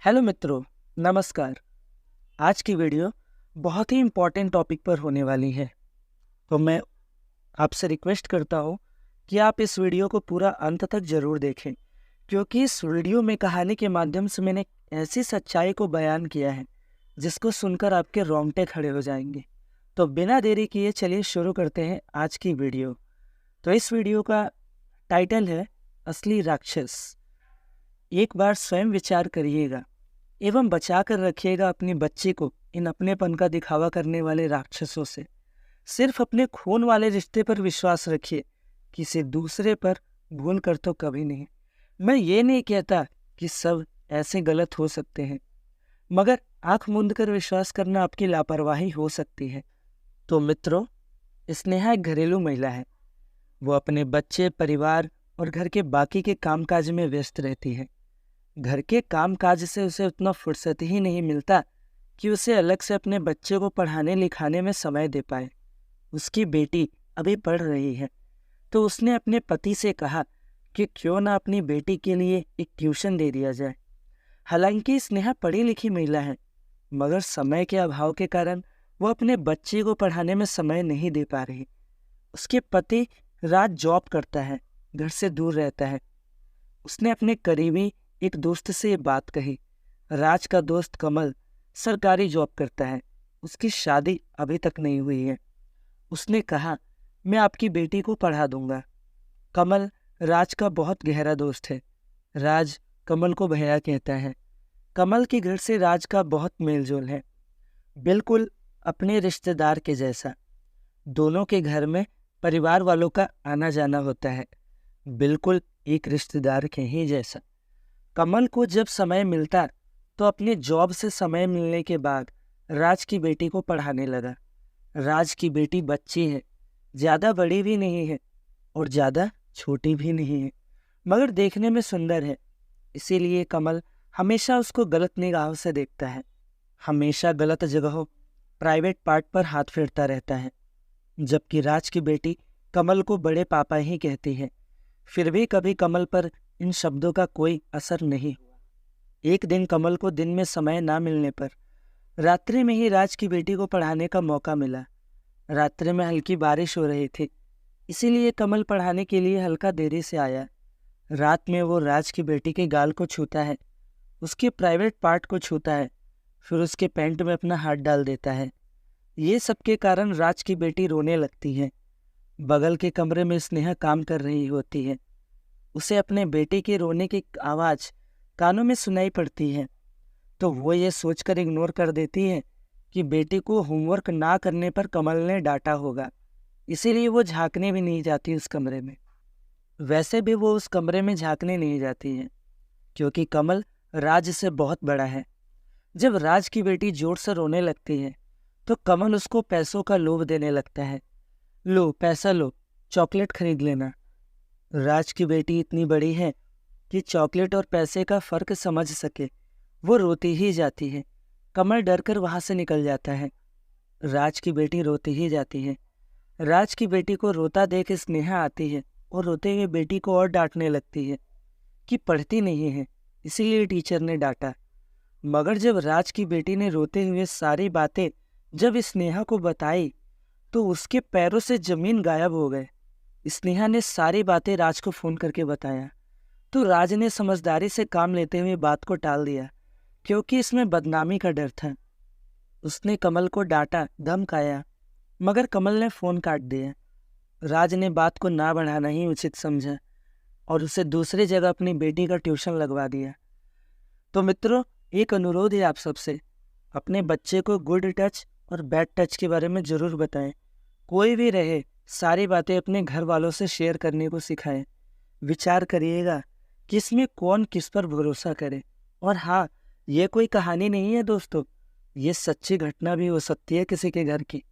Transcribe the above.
Hello मित्रों, नमस्कार। आज की वीडियो बहुत ही इम्पोर्टेंट टॉपिक पर होने वाली है। तो मैं आपसे रिक्वेस्ट करता हूँ कि आप इस वीडियो को पूरा अंत तक ज़रूर देखें, क्योंकि इस वीडियो में कहानी के माध्यम से मैंने ऐसी सच्चाई को बयान किया है जिसको सुनकर आपके रोंगटे खड़े हो जाएंगे। तो बिना देरी किए चलिए शुरू करते हैं आज की वीडियो। तो इस वीडियो का टाइटल है असली राक्षस। एक बार स्वयं विचार करिएगा एवं बचा कर रखिएगा अपने बच्चे को इन अपनेपन का दिखावा करने वाले राक्षसों से। सिर्फ अपने खून वाले रिश्ते पर विश्वास रखिए, किसी दूसरे पर भूल कर तो कभी नहीं। मैं ये नहीं कहता कि सब ऐसे गलत हो सकते हैं, मगर आंख मूंद कर विश्वास करना आपकी लापरवाही हो सकती है। तो मित्रों, स्नेहा एक घरेलू महिला है। वो अपने बच्चे, परिवार और घर के बाकी के कामकाज में व्यस्त रहती है। घर के कामकाज से उसे उतना फुर्सत ही नहीं मिलता कि उसे अलग से अपने बच्चे को पढ़ाने लिखाने में समय दे पाए। उसकी बेटी अभी पढ़ रही है, तो उसने अपने पति से कहा कि क्यों ना अपनी बेटी के लिए एक ट्यूशन दे दिया जाए। हालांकि स्नेहा पढ़ी लिखी महिला है, मगर समय के अभाव के कारण वो अपने बच्चे को पढ़ाने में समय नहीं दे पा रही। उसके पति रात जॉब करता है, घर से दूर रहता है। उसने अपने करीबी एक दोस्त से ये बात कही। राज का दोस्त कमल सरकारी जॉब करता है, उसकी शादी अभी तक नहीं हुई है। उसने कहा, मैं आपकी बेटी को पढ़ा दूंगा। कमल राज का बहुत गहरा दोस्त है। राज कमल को भैया कहता है। कमल के घर से राज का बहुत मेलजोल है, बिल्कुल अपने रिश्तेदार के जैसा। दोनों के घर में परिवार वालों का आना जाना होता है, बिल्कुल एक रिश्तेदार के ही जैसा। कमल को जब समय मिलता तो अपने जॉब से समय मिलने के बाद राज की बेटी को पढ़ाने लगा। राज की बेटी बच्ची है, ज़्यादा बड़ी भी नहीं है और ज़्यादा छोटी भी नहीं है, मगर देखने में सुंदर है। इसीलिए कमल हमेशा उसको गलत निगाहों से देखता है, हमेशा गलत जगहों, प्राइवेट पार्ट पर हाथ फेरता रहता है। जबकि राज की बेटी कमल को बड़े पापा ही कहती है, फिर भी कभी कमल पर इन शब्दों का कोई असर नहीं हुआ। एक दिन कमल को दिन में समय ना मिलने पर रात्रि में ही राज की बेटी को पढ़ाने का मौका मिला। रात्रि में हल्की बारिश हो रही थी, इसीलिए कमल पढ़ाने के लिए हल्का देरी से आया। रात में वो राज की बेटी के गाल को छूता है, उसके प्राइवेट पार्ट को छूता है, फिर उसके पैंट में अपना हाथ डाल देता है। ये सब के कारण राज की बेटी रोने लगती है। बगल के कमरे में स्नेहा काम कर रही होती है। उसे अपने बेटे के रोने की आवाज़ कानों में सुनाई पड़ती है, तो वो ये सोचकर इग्नोर कर देती है कि बेटे को होमवर्क ना करने पर कमल ने डांटा होगा, इसीलिए वो झांकने भी नहीं जाती उस कमरे में। वैसे भी वो उस कमरे में झांकने नहीं जाती है, क्योंकि कमल राज से बहुत बड़ा है। जब राज की बेटी जोर से रोने लगती है तो कमल उसको पैसों का लोभ देने लगता है। लो पैसा लो, चॉकलेट खरीद लेना। राज की बेटी इतनी बड़ी है कि चॉकलेट और पैसे का फर्क समझ सके, वो रोती ही जाती है। कमल डर कर वहाँ से निकल जाता है। राज की बेटी रोती ही जाती है। राज की बेटी को रोता देख स्नेहा आती है और रोते हुए बेटी को और डांटने लगती है कि पढ़ती नहीं है, इसीलिए टीचर ने डांटा। मगर जब राज की बेटी ने रोते हुए सारी बातें जब स्नेहा को बताई तो उसके पैरों से जमीन गायब हो गए। स्नेहा ने सारी बातें राज को फोन करके बताया, तो राज ने समझदारी से काम लेते हुए बात को टाल दिया, क्योंकि इसमें बदनामी का डर था। उसने कमल को डांटा, धमकाया, मगर कमल ने फ़ोन काट दिया। राज ने बात को ना बढ़ाना ही उचित समझा और उसे दूसरी जगह अपनी बेटी का ट्यूशन लगवा दिया। तो मित्रों, एक अनुरोध है आप सबसे, अपने बच्चे को गुड टच और बैड टच के बारे में ज़रूर बताएं। कोई भी रहे, सारी बातें अपने घर वालों से शेयर करने को सिखाएं। विचार करिएगा कि इसमें कौन किस पर भरोसा करे। और हाँ, ये कोई कहानी नहीं है दोस्तों, ये सच्ची घटना भी हो सकती है किसी के घर की।